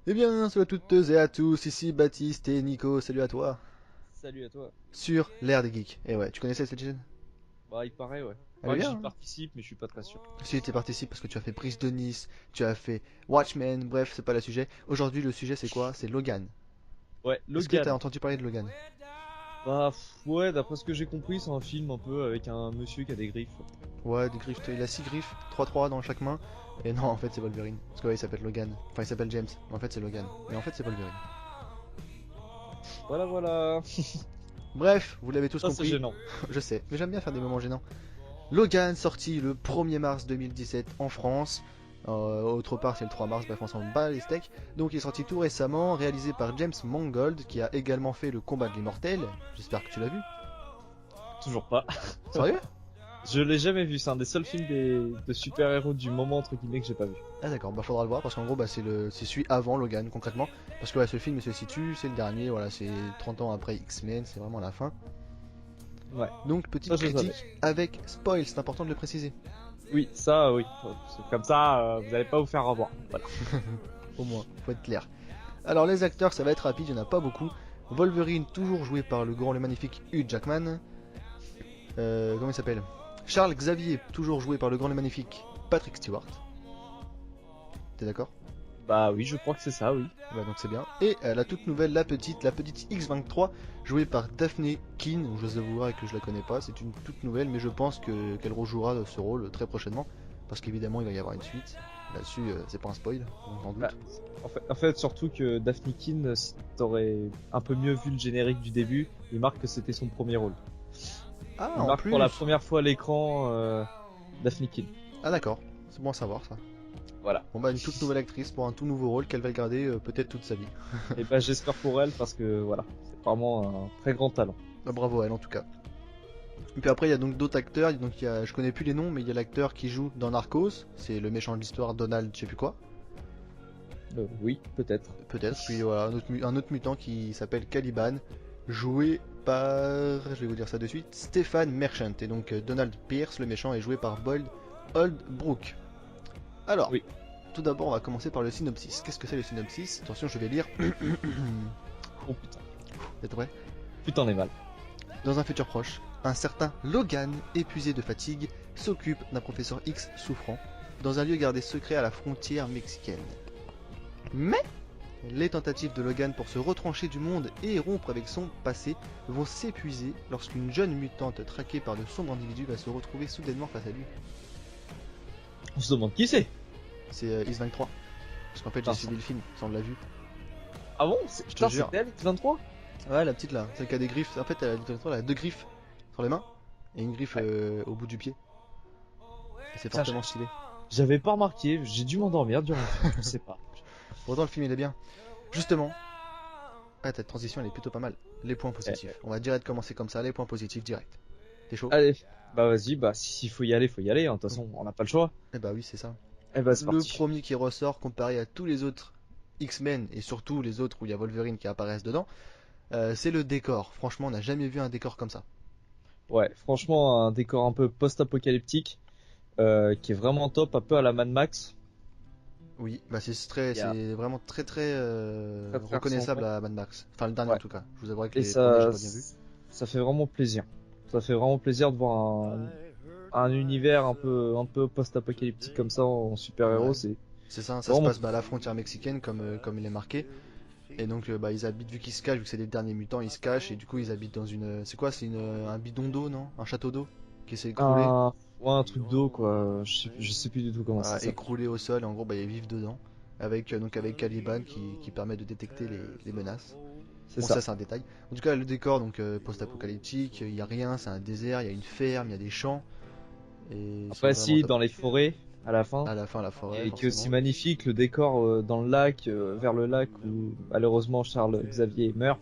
Eh bien, salut à toutes et à tous, ici Baptiste et Nico, salut à toi, Salut à toi. sur l'ère des geeks. Et ouais, tu connaissais cette chaîne? Bah, il paraît, ouais. Il Elle est paraît que bien, j'y hein? participe, mais je suis pas très sûr. Si tu participes parce que tu as fait Brise de Nice, tu as fait Watchmen, bref, c'est pas le sujet. Aujourd'hui, le sujet c'est quoi? C'est Logan. Ouais, Est-ce que t'as Logan. entendu parler de Logan? Bah, ouais, d'après ce que j'ai compris, c'est un film un peu avec un monsieur qui a des griffes. Ouais, des griffes, il a 6 griffes, 3 dans chaque main. Et non, en fait, c'est Wolverine. Parce que ouais, il s'appelle Logan. Enfin, il s'appelle James, mais en fait, c'est Logan. Mais en fait, c'est Wolverine. Voilà, voilà. Bref, vous l'avez tous Ça, c'est compris, gênant. je sais, mais j'aime bien faire des moments gênants. Logan sorti le 1er mars 2017 en France. Autre part, c'est le 3 mars, bref, on s'en bat les steaks. Donc, il est sorti tout récemment, réalisé par James Mangold, qui a également fait le combat de l'immortel. J'espère que tu l'as vu. Toujours pas. Sérieux? Je l'ai jamais vu, c'est un des seuls films de super-héros du moment, entre guillemets, que j'ai pas vu. Ah d'accord, bah faudra le voir parce qu'en gros bah, c'est celui avant Logan concrètement. Parce que ouais, ce film il se situe, c'est le dernier, voilà, c'est 30 ans après X-Men, c'est vraiment la fin. Ouais, Donc ça, petite je savais. critique avec spoil, c'est important de le préciser. Oui, ça, oui. Comme ça, vous allez pas vous faire revoir. Voilà. Au moins, faut être clair. Alors les acteurs, ça va être rapide, il n'y en a pas beaucoup. Wolverine, toujours joué par le grand, le magnifique Hugh Jackman. Comment il s'appelle? Charles Xavier, toujours joué par le grand, le magnifique Patrick Stewart. T'es d'accord? Bah oui, je crois que c'est ça, oui. Bah donc c'est bien. Et la toute nouvelle, la petite X-23, jouée par Daphne Keane. Je vous avouerai que je la connais pas, c'est une toute nouvelle, mais je pense qu'elle rejouera ce rôle très prochainement. Parce qu'évidemment, il va y avoir une suite. Là-dessus, c'est pas un spoil, on en Bah, doute. en fait, surtout que Daphne Keane, si t'aurais un peu mieux vu le générique du début, il marque que c'était son premier rôle. Ah, Il en marque pour la plus! première fois à l'écran Daphne Keane. Ah d'accord, c'est bon à savoir ça. Voilà. Bon bah une toute nouvelle actrice pour un tout nouveau rôle qu'elle va garder peut-être toute sa vie. Et bah j'espère pour elle parce que voilà, c'est vraiment un très grand talent. Bah, bravo à elle en tout cas. Et puis après il y a donc d'autres acteurs, donc je connais plus les noms, mais il y a l'acteur qui joue dans Narcos, c'est le méchant de l'histoire Donald je sais plus quoi, Oui, peut-être. peut-être. Puis voilà, un autre mutant qui s'appelle Caliban, joué par, je vais vous dire ça de suite, Stéphane Merchant. Et donc Donald Pierce, le méchant, est joué par Boyd Oldbrook. Alors, Oui. tout d'abord on va commencer par le synopsis. Qu'est-ce que c'est le synopsis? Attention, je vais lire. Oh putain. Vous êtes prêts? Putain, on est mal. Dans un futur proche, un certain Logan, épuisé de fatigue, s'occupe d'un professeur X souffrant, dans un lieu gardé secret à la frontière mexicaine. Mais les tentatives de Logan pour se retrancher du monde et rompre avec son passé vont s'épuiser lorsqu'une jeune mutante traquée par de sombres individus va se retrouver soudainement face à lui. On se demande qui c'est. C'est X-23. Parce qu'en fait j'ai Putain, ça. suivi le film, ça on l'a vu. Ah bon? Je te Putain, jure. c'était elle, 23. Ouais, la petite là, celle qui a des griffes. En fait, elle a deux griffes sur les mains et une griffe Ouais. au bout du pied. Et c'est Putain, fortement stylé. j'avais pas remarqué, j'ai dû m'endormir durant le film, je sais pas. Pourtant, le film il est bien. Justement, ah, cette transition elle est plutôt pas mal. Les points Eh, positifs. On va direct commencer comme ça, les points positifs direct. T'es chaud? allez, bah vas-y, bah s'il faut y aller, faut y aller, hein. De toute façon, on n'a pas le choix. Eh bah oui, c'est ça. Eh bah c'est Le parti. premier qui ressort comparé à tous les autres X-Men et surtout les autres où il y a Wolverine qui apparaissent dedans, c'est le décor. Franchement, on n'a jamais vu un décor comme ça. Ouais, franchement, un décor un peu post-apocalyptique qui est vraiment top, un peu à la Mad Max. Oui, bah Il y a c'est vraiment très très très très reconnaissable ressemblant. à Mad Max. Enfin, le dernier en Ouais. tout cas. Je vous avouerai que Et les premiers j'ai ça, pas bien vu. ça fait vraiment plaisir. Ça fait vraiment plaisir de voir un univers un peu post-apocalyptique comme ça en super-héros. Ouais, c'est ça, C'est ça se vraiment passe cool. bah, à la frontière mexicaine comme il est marqué. Et donc bah, ils habitent, vu qu'ils se cachent, vu que c'est les derniers mutants, ils se cachent et du coup ils habitent dans une. C'est quoi? C'est un bidon d'eau, non? Un château d'eau qui s'est écroulé. Ouais, un truc d'eau, quoi. Je sais plus du tout comment ça Voilà, s'appelle. écroulé au sol et en gros bah, ils vivent dedans. Donc avec Caliban qui permet de détecter les menaces. C'est Bon ça. ça c'est un détail. En tout cas le décor donc post-apocalyptique, il n'y a rien, c'est un désert, il y a une ferme, il y a des champs. Et c'est Après, vraiment si, top. dans les forêts, à la fin, À la fin la forêt et qui est aussi forcément. magnifique, le décor dans le lac, vers le lac où malheureusement Charles Xavier meurt.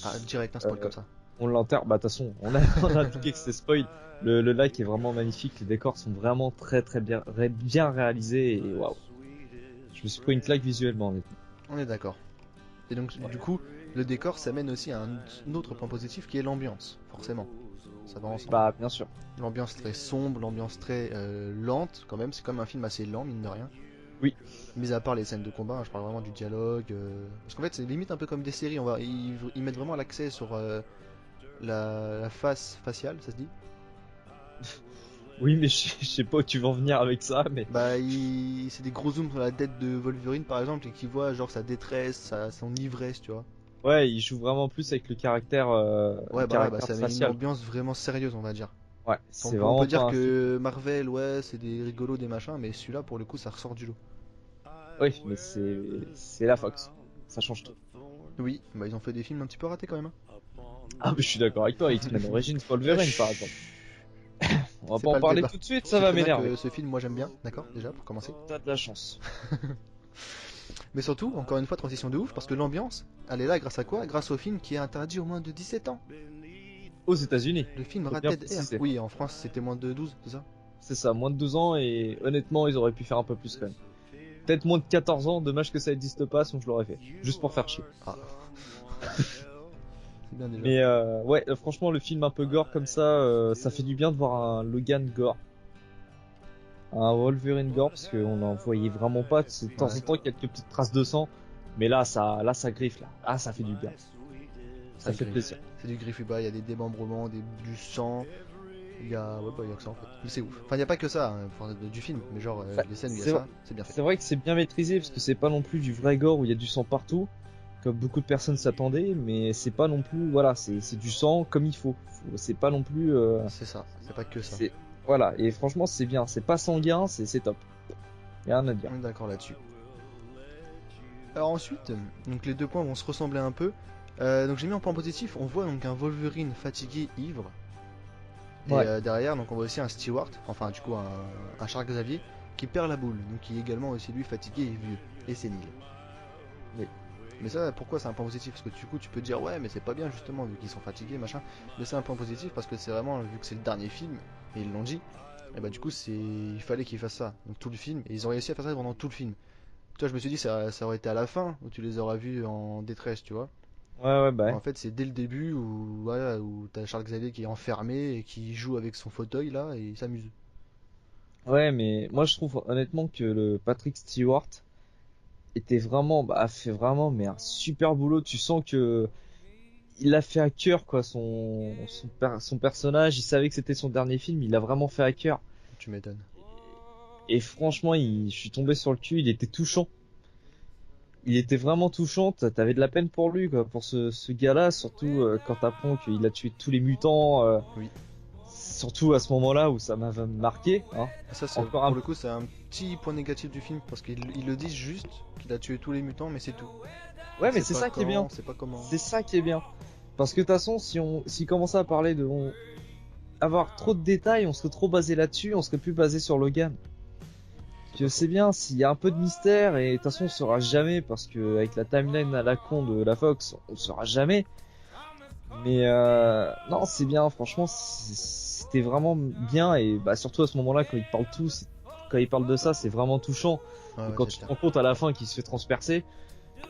Ah direct un spoil Euh, comme ça. on l'enterre. Bah, de toute façon, on a indiqué que c'était spoil. Le lac est vraiment magnifique. Les décors sont vraiment très très bien, bien réalisés. Et waouh, je me suis pris une claque visuellement, honnêtement. On est d'accord. Et donc, Ouais. du coup, le décor, ça mène aussi à un autre point positif qui est l'ambiance, forcément. Ça va ensemble. Bah, bien sûr. L'ambiance très sombre, l'ambiance très lente, quand même. C'est comme un film assez lent, mine de rien. Oui. Mis à part les scènes de combat, hein, je parle vraiment du dialogue. Parce qu'en fait, c'est limite un peu comme des séries. Ils mettent vraiment l'accès sur la face faciale, ça se dit? Oui, mais je sais pas où tu vas en venir avec ça, mais Bah, c'est des gros zooms sur la tête de Wolverine par exemple, et qui voit genre sa détresse, son ivresse, tu vois. ouais, il joue vraiment plus avec le Ouais, bah ouais, bah caractère ça met une facial. ambiance vraiment sérieuse, on va dire. Ouais, Enfin, c'est on peut vraiment pas dire un film. que Marvel, ouais, c'est des rigolos, des machins, mais celui-là, pour le coup, ça ressort du lot. Oui, mais c'est la Fox. Ça change tout. Oui, bah ils ont fait des films un petit peu ratés quand même, hein. Ah, mais je suis d'accord avec toi. X-Men Origins Wolverine, par exemple. Chut, On va c'est pas en pas le parler débat. tout de suite, Tu ça sais va très bien m'énerver. que ce film, moi j'aime bien, d'accord, déjà, pour commencer. T'as de la chance. Mais surtout, encore une fois, transition de ouf, parce que l'ambiance, elle est là grâce à quoi? Grâce au film qui est interdit aux moins de 17 ans. Aux États-Unis, Le film faut bien Rated R. préciser. Oui, en France, c'était moins de 12, c'est ça? C'est ça, moins de 12 ans et honnêtement, ils auraient pu faire un peu plus quand même. Peut-être moins de 14 ans, dommage que ça existe pas, sinon je l'aurais fait. Juste pour faire chier. Ah, c'est bien déjà. Mais ouais, franchement, le film un peu gore comme ça fait du bien de voir un Logan gore. Un Wolverine gore, parce qu'on n'en voyait vraiment pas. De temps Ouais. en temps, quelques petites traces de sang. Mais ça griffe là. Ah, ça fait du bien. Ça Ça fait griffe. plaisir. C'est du griffe-bas, il y a des démembrements, du sang. Ouais, bah, il y a que ça en fait. Mais c'est ouf. Enfin, il n'y a pas que ça hein, enfin, du film, mais genre Bah, les scènes où il y a c'est vrai ça, c'est bien fait. c'est vrai que c'est bien maîtrisé, parce que c'est pas non plus du vrai gore où il y a du sang partout, comme beaucoup de personnes s'attendaient, mais c'est pas non plus, voilà, c'est du sang comme il faut. C'est pas non plus, C'est ça, c'est pas que ça. c'est, voilà, et franchement c'est bien, c'est pas sanguin, c'est top. Y'a rien à dire. On est d'accord là-dessus. Alors ensuite, donc les deux points vont se ressembler un peu. Donc j'ai mis en point positif, on voit donc un Wolverine fatigué, ivre. Et Ouais, derrière, donc on voit aussi un Stewart, enfin du coup un Charles Xavier, qui perd la boule, donc qui est également aussi lui fatigué et vieux, et sénile. mais, Mais ça, pourquoi c'est un point positif? Parce que du coup, tu peux dire, ouais, mais c'est pas bien justement, vu qu'ils sont fatigués, machin. Mais c'est un point positif parce que c'est vraiment, vu que c'est le dernier film, et ils l'ont dit, et bah du coup, il fallait qu'ils fassent ça. Donc tout le film, et ils ont réussi à faire ça pendant tout le film. Toi, je me suis dit, ça aurait été à la fin, où tu les auras vus en détresse, tu vois. ouais, bah Mais ouais. en fait, c'est dès le début où, voilà, où t'as Charles Xavier qui est enfermé et qui joue avec son fauteuil là, et il s'amuse. Ouais, mais moi je trouve honnêtement que le Patrick Stewart était vraiment, bah, a fait vraiment, mais un super boulot. Tu sens que il l'a fait à cœur, quoi, son personnage. Il savait que c'était son dernier film, il l'a vraiment fait à cœur. Tu m'étonnes. Et franchement, je suis tombé sur le cul, il était touchant. Il était vraiment touchant, t'avais de la peine pour lui, quoi, pour ce gars-là, surtout quand t'apprends qu'il a tué tous les mutants, Oui. surtout à ce moment-là où ça m'avait marqué, hein. Et ça, Encore pour un... le coup, c'est un petit point négatif du film, parce qu'ils le disent juste qu'il a tué tous les mutants, mais c'est tout. Ouais, On mais sait c'est pas ça qui est quand, bien. on sait pas comment. C'est ça qui est bien. Parce que de toute façon, s'il commençait à parler avoir trop de détails, on serait trop basé là-dessus, on serait plus basé sur Logan. C'est Que pas c'est faux. bien s'il y a un peu de mystère et de toute façon on saura jamais parce que avec la timeline à la con de la Fox, on saura jamais. Mais non, c'est bien, franchement, c'était vraiment bien et bah surtout à ce moment-là quand il parle quand il parle de ça, c'est vraiment touchant. Ouais, Et ouais, quand c'est tu te clair. rends compte à la fin qu'il se fait transpercer, Bah,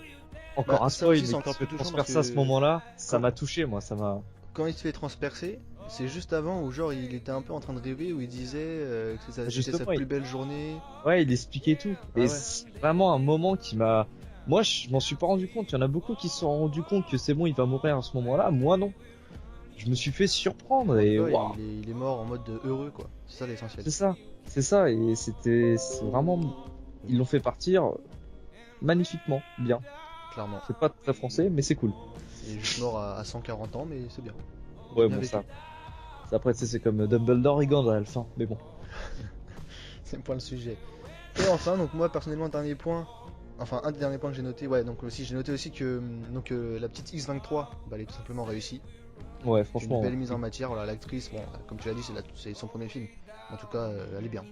encore un ça spoil, aussi, mais c'est qu'il encore se fait plus touchant parce transpercer à ce que moment-là, ça quand, m'a touché, moi, ça m'a. quand il se fait transpercer, c'est juste avant où, genre, il était un peu en train de rêver, où il disait que c'était sa Justement, plus belle journée. ouais, il expliquait tout. Ah Et ouais, c'est vraiment un moment qui m'a. Moi, je m'en suis pas rendu compte. Il y en a beaucoup qui se sont rendus compte que c'est bon, il va mourir à ce moment-là. Moi, non. Je me suis fait surprendre bah et toi, waouh, il est mort en mode heureux, quoi. C'est ça l'essentiel, c'est ça. C'est ça. Et c'est vraiment. Ils l'ont fait partir magnifiquement, bien. clairement. C'est pas très français, mais c'est cool. Il est juste mort à 140 ans, mais c'est bien. Il a Ouais, bien bon, vécu. après, tu sais, c'est comme Dumbledore et Gandalf, à la fin. Mais bon. C'est pas le sujet. Et enfin, donc moi personnellement, dernier point, enfin un des derniers points que j'ai noté, ouais, donc aussi j'ai noté aussi que la petite X-23, bah, elle est tout simplement réussie. Ouais, C'est une franchement, belle mise en ouais. matière, voilà, l'actrice, bon, comme tu l'as dit, c'est son premier film. En tout cas, elle est bien,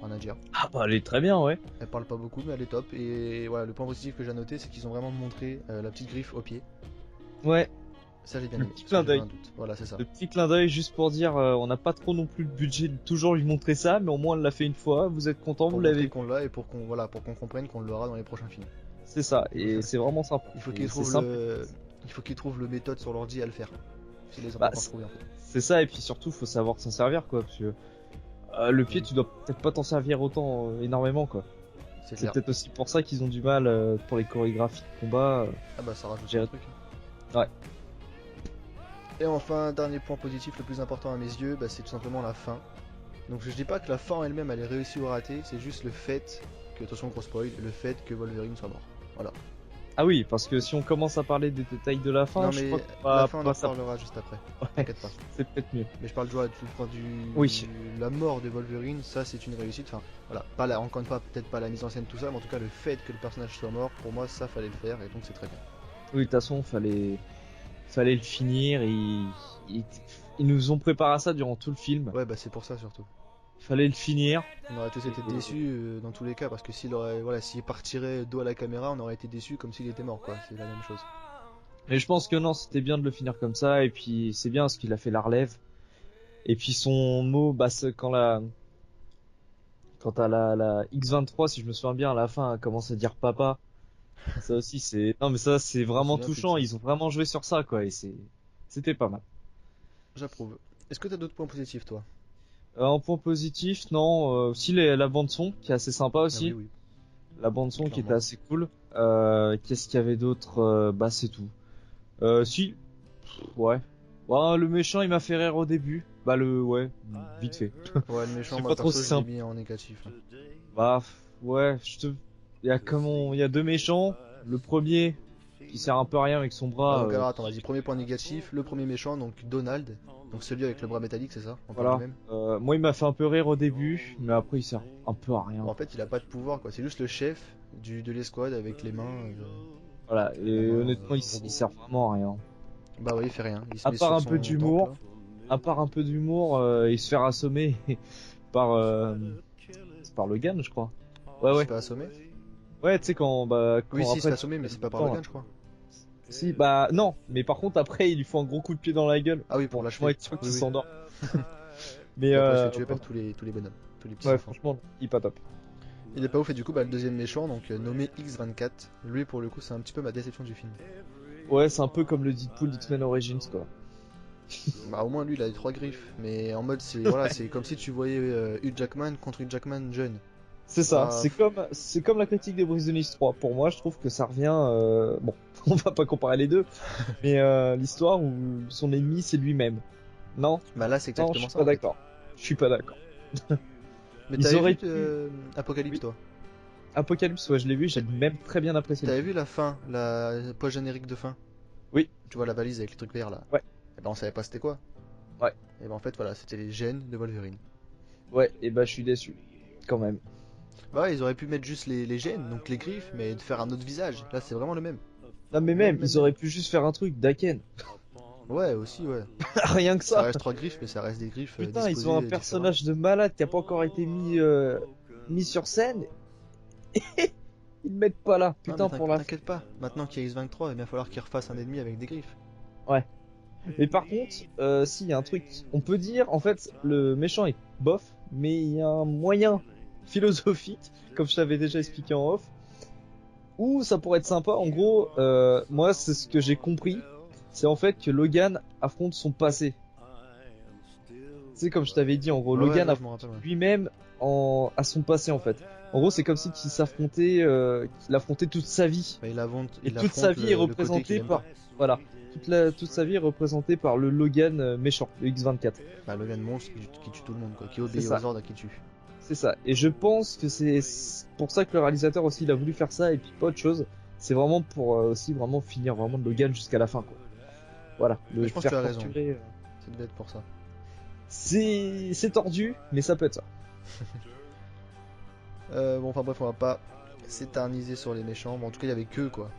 rien à dire. Ah bah, elle est très bien, ouais. Elle parle pas beaucoup, mais elle est top. Et voilà, le point positif que j'ai noté, c'est qu'ils ont vraiment montré la petite griffe au pied. Ouais, Ça j'ai bien le aimé, petit parce que clin j'avais d'œil. un doute. Voilà, c'est ça. Le petit clin d'œil juste pour dire, on n'a pas trop non plus le budget de toujours lui montrer ça, mais au moins on l'a fait une fois, vous êtes content, vous Pour l'avez montrer vu. qu'on l'a et pour qu'on comprenne qu'on l'aura dans les prochains films. C'est ça, et c'est vraiment sympa. Il faut qu'il Et c'est trouve simple. il faut qu'il trouve le méthode sur l'ordi à le faire. S'il les a pas Bah, encore trouvés en fait. c'est ça, et puis surtout, faut savoir s'en servir, quoi, parce que le pied, Oui. tu dois peut-être pas t'en servir autant énormément, quoi. C'est C'est clair. peut-être aussi pour ça qu'ils ont du mal pour les chorégraphies de combat. Ah bah ça rajoute J'ai- un truc. Ouais. Et enfin, dernier point positif, le plus important à mes yeux, bah, c'est tout simplement la fin. Donc je dis pas que la fin en elle-même elle est réussie ou ratée, c'est juste le fait que, attention gros spoil, le fait que Wolverine soit mort. Voilà. Ah oui, parce que si on commence à parler des détails de la fin, Non je mais crois qu'on la va fin on en pas ça. reparlera juste après, Ouais, t'inquiète pas. c'est peut-être mieux. Mais je parle du Oui. la mort de Wolverine, ça c'est une réussite. Enfin voilà, pas la, encore une fois peut-être pas la mise en scène tout ça, mais en tout cas le fait que le personnage soit mort, pour moi ça fallait le faire et donc c'est très bien. Oui, de toute façon, fallait le finir. Ils, ils nous ont préparé à ça durant tout le film. Ouais bah c'est pour ça surtout. Fallait le finir. On aurait tous été déçus dans tous les cas parce que s'il partirait dos à la caméra, on aurait été déçus comme s'il était mort quoi, c'est la même chose. Mais je pense que non, c'était bien de le finir comme ça. Et puis c'est bien parce qu'il a fait la relève. Et puis son mot, bah quand t'as la X23, si je me souviens bien, à la fin, elle commence à dire papa. Ça aussi, non, mais ça, c'est Je me vraiment souviens plus de touchant. ça. Ils ont vraiment joué sur ça, quoi. Et c'était pas mal. J'approuve. Est-ce que t'as d'autres points positifs toi? En point positif, non, aussi la bande son, qui est assez sympa Ah oui aussi. oui, La bande son qui était clairement. assez cool. Qu'est-ce qu'il y avait d'autre? Bah, c'est tout. Si, ouais. Bah, le méchant, il m'a fait rire au début. Bah, ouais, vite fait. Ouais le Je méchant sais moi pas trop perso si je c'est l'ai un... mis en négatif. Bah, ouais, il y a deux méchants. Le premier, qui sert un peu à rien avec son Ah bras, donc alors attends vas-y, premier point négatif, le premier méchant donc Donald, donc celui avec le bras métallique c'est ça? On parle du voilà. même? Moi, il m'a fait un peu rire au début, mais après, il sert un peu à rien. Bon, en fait il a pas de pouvoir quoi, c'est juste le chef de l'escouade avec les mains, Voilà, la et main honnêtement, robot. il sert vraiment à rien. Bah ouais il fait rien, il se À met part sur un peu son temple d'humour, là. et se faire assommer par, c'est par Logan, je crois. Ouais, Il se ouais. fait assommer? Ouais, tu sais, Oui quand si il se fait après, assommer mais c'est pas par temps, là. Logan je crois. Si, bah, non. Mais par contre, après, il lui faut un gros coup de pied dans la gueule. Ah oui pour Pour vraiment l'achever, être sûr oui qu'il oui. s'endort. Mais, Et après il se fait tuer ouais, par tous les bonhommes, tous les petits ouais, enfants. franchement, il est pas top. Il est pas ouf et du coup bah, le deuxième méchant donc nommé X24, lui pour le coup c'est un petit peu ma déception du film. Ouais, c'est un peu comme le Deadpool d'X-Men Origins, quoi. Bah au moins lui il a les trois griffes, mais en mode c'est voilà c'est comme si tu voyais Hugh Jackman contre Hugh Jackman jeune. C'est ça, Bah, c'est comme la critique des Brise de Nice 3. Pour moi, je trouve que ça revient, bon, on va pas comparer les deux, mais l'histoire où son ennemi c'est lui-même. Non, bah là c'est non, je exactement suis ça pas en fait. d'accord. Je suis pas d'accord. Mais Ils t'avais auraient vu pu. Apocalypse Oui, toi? Apocalypse, ouais, je l'ai vu, j'ai même très bien apprécié le T'avais film. vu la fin, la post-générique de fin? Oui, Tu vois la valise avec les trucs verts là? ouais, Et ben on savait pas c'était quoi. ouais, Et ben en fait voilà c'était les gènes de Wolverine. ouais, et bah je suis déçu, quand même. Bah ouais ils auraient pu mettre juste les gènes, donc les griffes, mais de faire un autre visage. Là c'est vraiment le même. Non mais Même même, même ils même. auraient pu juste faire un truc, Daken. Ouais aussi ouais. Rien que Ça ça. reste trois griffes mais ça reste des griffes Putain, ils ont un disposées différemment. personnage de malade qui a pas encore été mis sur scène. Ils le mettent pas là. Non mais Putain, pour la... t'inquiète pas, maintenant qu'il y a X23 il va falloir qu'il refasse un ennemi avec des griffes. Ouais. Mais par contre, s'il y a un truc, on peut dire, en fait, le méchant est bof, mais il y a un moyen philosophique, comme je t'avais déjà expliqué en off, où ça pourrait être sympa. En gros, moi, c'est ce que j'ai compris, c'est en fait que Logan affronte son passé. Tu sais, comme je t'avais dit, en gros, Ouais Logan ouais je me affronte rappelle ouais. lui-même à son passé, en fait. En gros, c'est comme si qu'il affrontait toute sa vie. Bah, Et il toute sa affronte vie est le côté qu'il représentée aime par, pas. voilà, toute sa vie est représentée par le Logan méchant, le X24. Bah Logan monstre qui tue tout le monde quoi, qui C'est obéit ça, aux ordres qui tue. c'est ça. Et je pense que c'est pour ça que le réalisateur aussi il a voulu faire ça et puis pas autre chose. C'est vraiment pour aussi vraiment finir vraiment de Logan jusqu'à la fin quoi. Voilà, Mais le je pense que tu faire as raison, torturer. ça devait être pour ça. C'est tordu, mais ça peut être ça. Bon enfin bref on va pas s'éterniser sur les méchants, bon, en tout cas il y avait que quoi.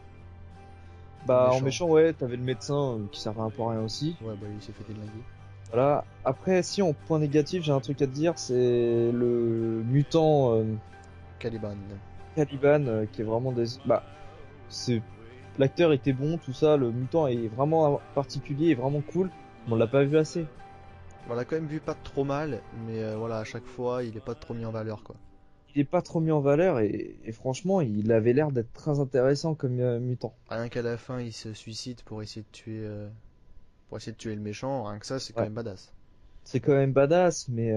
En Bah en méchant. méchant ouais, t'avais le médecin qui servait un peu à rien aussi. Ouais bah il s'est fait déglinguer. Voilà. Après si en point négatif j'ai un truc à te dire, c'est le mutant Caliban. Caliban qui est vraiment bah c'est l'acteur était bon, tout ça, le mutant est vraiment particulier et vraiment cool. Mais on l'a pas vu assez. On l'a quand même vu pas trop mal, mais voilà, à chaque fois il est pas trop mis en valeur quoi. Il est pas trop mis en valeur et franchement, il avait l'air d'être très intéressant comme mutant. Rien qu'à la fin il se suicide pour essayer de tuer le méchant, rien que ça c'est quand Ouais, même badass. c'est quand même badass, mais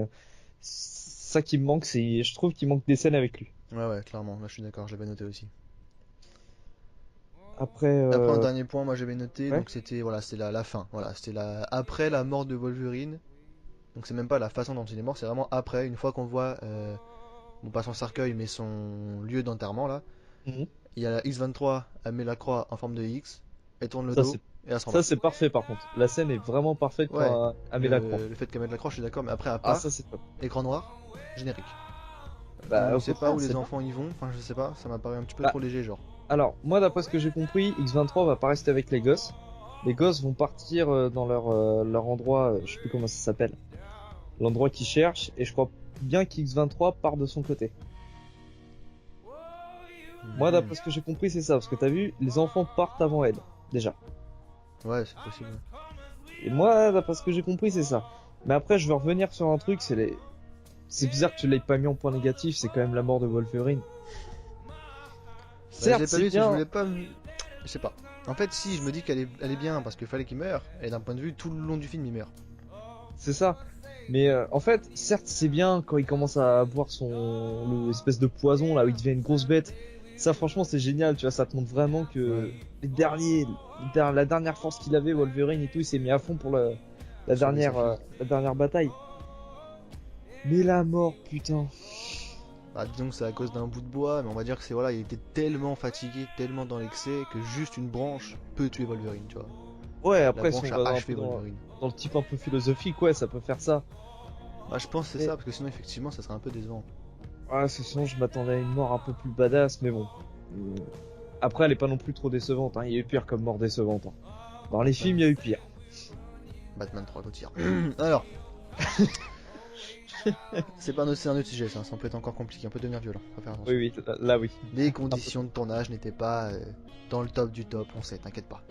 ça qui me manque, je trouve qu'il manque des scènes avec lui. Ouais, ouais, clairement, là je suis d'accord, je l'avais noté aussi. Après, Après, un dernier point, moi j'avais noté, ouais. donc c'était voilà, c'est la fin. Voilà, c'était après la mort de Wolverine. Donc c'est même pas la façon dont il est mort, c'est vraiment après, une fois qu'on voit, bon pas son cercueil, mais son lieu d'enterrement là. Mhm. Il y a la X-23, elle met la croix en forme de X, elle tourne le Ça dos c'est et elle s'en va. ça c'est parfait par contre. La scène est vraiment parfaite Ouais, quand elle met la croix. le fait qu'elle mette la croix, je suis d'accord, mais après elle Ah ça part, c'est top. écran noir, générique. Bah On au sait pas contraire, où les c'est bien. enfants y vont, enfin je sais pas, ça m'a paru un petit peu Bah, trop léger genre. alors moi d'après ce que j'ai compris, X-23 va pas rester avec les gosses. Les gosses vont partir dans leur endroit, je sais plus comment ça s'appelle, l'endroit qu'ils cherchent, et je crois bien qu'X-23 part de son côté. Moi Mhm. d'après ce que j'ai compris c'est ça, parce que t'as vu, les enfants partent avant elle, déjà. Ouais, c'est possible. Et moi d'après ce que j'ai compris c'est ça. Mais après je veux revenir sur un truc, c'est bizarre que tu l'aies pas mis en point négatif, c'est quand même la mort de Wolverine. Bah, je Certes l'ai pas c'est vu, si je bien, voulais pas. Je sais pas. En fait, si, je me dis elle est bien parce qu'il fallait qu'il meure, et d'un point de vue, tout le long du film, il meurt. c'est ça. Mais en fait, certes, c'est bien quand il commence à boire l'espèce de poison là où il devient une grosse bête. Ça, franchement, c'est génial. Tu vois, ça te montre vraiment Ouais, que la dernière force qu'il avait, Wolverine et tout, il s'est mis à fond pour sauver sa fille. la dernière bataille. Mais la mort, putain. Bah, disons que c'est à cause d'un bout de bois, mais on va dire que c'est voilà, il était tellement fatigué, tellement dans l'excès, que juste une branche peut tuer Wolverine, tu vois. Ouais, La après, si on branche a va un achevé peu Wolverine. dans le type un peu philosophique, ouais, ça peut faire ça. Bah, je pense que c'est Mais ça, parce que sinon, effectivement, ça serait un peu décevant. ouais, sinon, je m'attendais à une mort un peu plus badass, mais bon. Euh, Après, elle est pas non plus trop décevante. Hein. Il y a eu pire comme mort décevante. Hein. Dans les films, il y a eu pire. Batman 3 Gauthier. Alors, c'est un autre sujet, ça peut être encore compliqué, on peut devenir violent, faut faire Oui, attention. oui, là, oui. Les Un peu conditions trop. de tournage n'étaient pas dans le top du top, on sait, t'inquiète pas.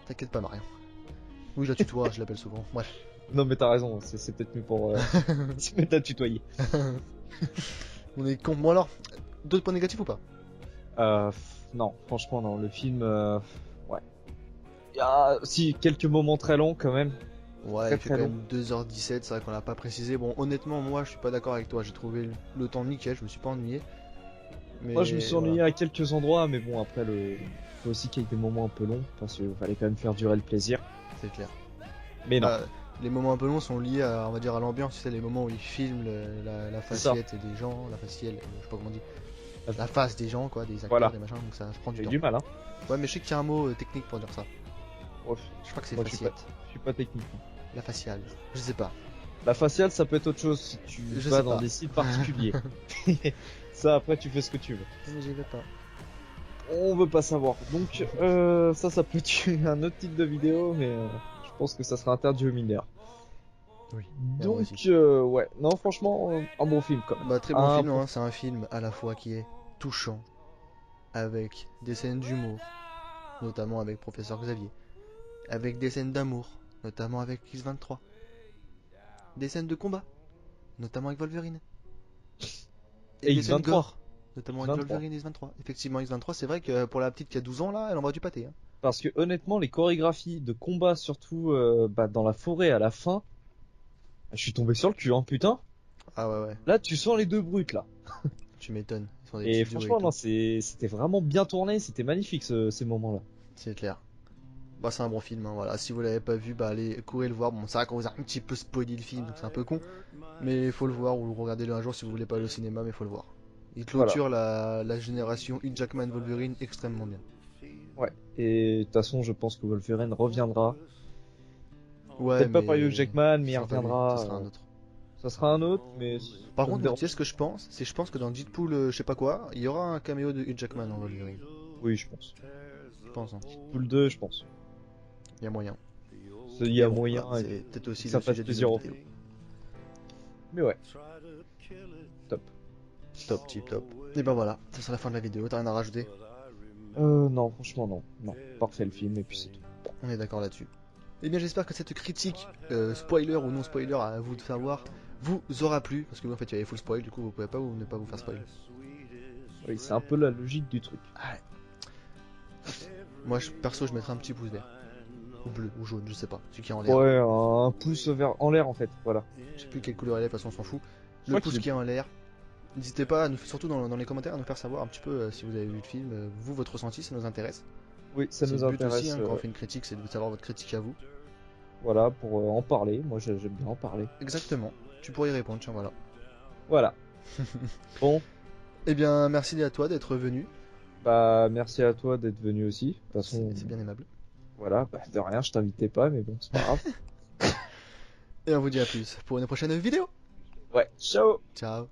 T'inquiète pas, Marion. Oui, je la tutoie, je l'appelle souvent. Bref. Non, mais t'as raison, c'est peut-être mieux pour se mettre à tutoyer. On est con. Bon alors, d'autres points négatifs ou pas? Non, franchement, non. Le film, ouais. Il y a, si, quelques moments très longs quand même. Ouais, Très il fait très quand longs. même 2h17, c'est vrai qu'on l'a pas précisé. Bon, honnêtement, moi je suis pas d'accord avec toi, j'ai trouvé le temps nickel, je me suis pas ennuyé. Moi, je me suis Mais voilà, ennuyé à quelques endroits, mais bon, après, faut aussi qu'il y ait des moments un peu longs, parce qu'il fallait quand même faire durer le plaisir. c'est clair. Mais non, Bah, les moments un peu longs sont liés à, on va dire, à l'ambiance, tu sais, les moments où il filme la c'est ça. faciette des gens, la facielle, je sais pas comment on dit, la face des gens, quoi, des acteurs, Voilà. des machins, donc ça prend du J'ai eu temps. du mal, hein. Ouais, mais je sais qu'il y a un mot technique pour dire ça. Bref, Je crois que c'est moi, faciette. je suis pas technique. La faciale, je sais pas. La faciale, ça peut être autre chose si tu Je vas sais dans pas. des sites particuliers. Ça, après, tu fais ce que tu veux. Mais j'y vais pas. On veut pas savoir. Donc, ça peut tuer un autre type de vidéo, mais je pense que ça sera interdit aux mineurs. Oui, et moi Donc, aussi. ouais. Non, franchement, un bon film, quand même. Bah, très bon Un film, bon hein. C'est un film à la fois qui est touchant, avec des scènes d'humour, notamment avec Professeur Xavier, avec des scènes d'amour, notamment avec X-23, des scènes de combat, notamment avec Wolverine, et Et des scènes X23. gore, notamment avec X23. Wolverine et X-23. Effectivement, X-23, c'est vrai que pour la petite qui a 12 ans, là, elle envoie du pâté, hein. Parce que honnêtement, les chorégraphies de combat, surtout dans la forêt à la fin, je suis tombé sur le cul, hein, putain. Ah ouais, ouais, Là, tu sens les deux brutes, là. tu m'étonnes. Ils sont des Et petits duos et franchement, non, tout. c'était vraiment bien tourné, c'était magnifique ces moments-là. C'est clair. Bah, c'est un bon film, hein, voilà. Si vous l'avez pas vu, bah allez, courez le voir. Bon, c'est vrai qu'on vous a un petit peu spoilé le film, donc c'est un peu con. Mais il faut le voir, ou regardez-le un jour si vous voulez pas aller au cinéma, mais il faut le voir. Il Voilà. clôture la génération Hugh Jackman Wolverine extrêmement bien. Ouais. Et de toute façon, je pense que Wolverine reviendra. Ouais, Peut-être pas par Hugh mais Jackman, mais ce il sera pas lui, ce reviendra. sera un autre. Ça sera un autre, mais Par ça me contre, moi, dérange. tu sais ce que je pense? C'est je pense que dans Deadpool, je sais pas quoi, il y aura un caméo de Hugh Jackman en Wolverine. Oui, je pense. Je pense, hein. Tout le 2, je pense. Il y a moyen. Il y Mais a bon, moyen voilà, et c'est peut-être que aussi ça le fasse sujet d'une plaisir autre aux vidéo. fans. Mais ouais, top. Top, tip, top. Et ben voilà, ça sera la fin de la vidéo, t'as rien à rajouter? Non, franchement, non. Non, parfait le film, et puis c'est tout. On est d'accord là-dessus. Eh bien, j'espère que cette critique, spoiler ou non spoiler, à vous de savoir, vous aura plu. Parce que vous, en fait, il y avait full spoil, du coup, vous pouvez pas ou ne pas vous faire spoil. Oui, c'est un peu la logique du truc. Ah ouais. Moi, perso, je mettrais un petit pouce vert. Ou bleu, ou jaune, je sais pas. Celui qui est en l'air. Ouais, un pouce en l'air, en fait, voilà. Je sais plus quelle couleur elle est, de toute façon, on s'en fout. Je Le crois qu'il pouce est qui est en l'air, N'hésitez pas, surtout dans les commentaires, à nous faire savoir un petit peu si vous avez vu le film, vous, votre ressenti, ça nous intéresse. Oui, ça C'est nous le but aussi, intéresse. hein, quand on fait une critique, c'est de savoir votre critique à vous. Voilà, pour en parler. Moi, j'aime bien en parler. Exactement. Tu pourrais y répondre, tiens, voilà. Voilà. Bon, Eh bien, merci à toi d'être venu. bah merci à toi d'être venu aussi. De toute façon, C'est bien aimable. voilà, bah, de rien, je t'invitais pas, mais bon, c'est pas grave. Et on vous dit à plus pour une prochaine vidéo. Ouais, ciao! Ciao.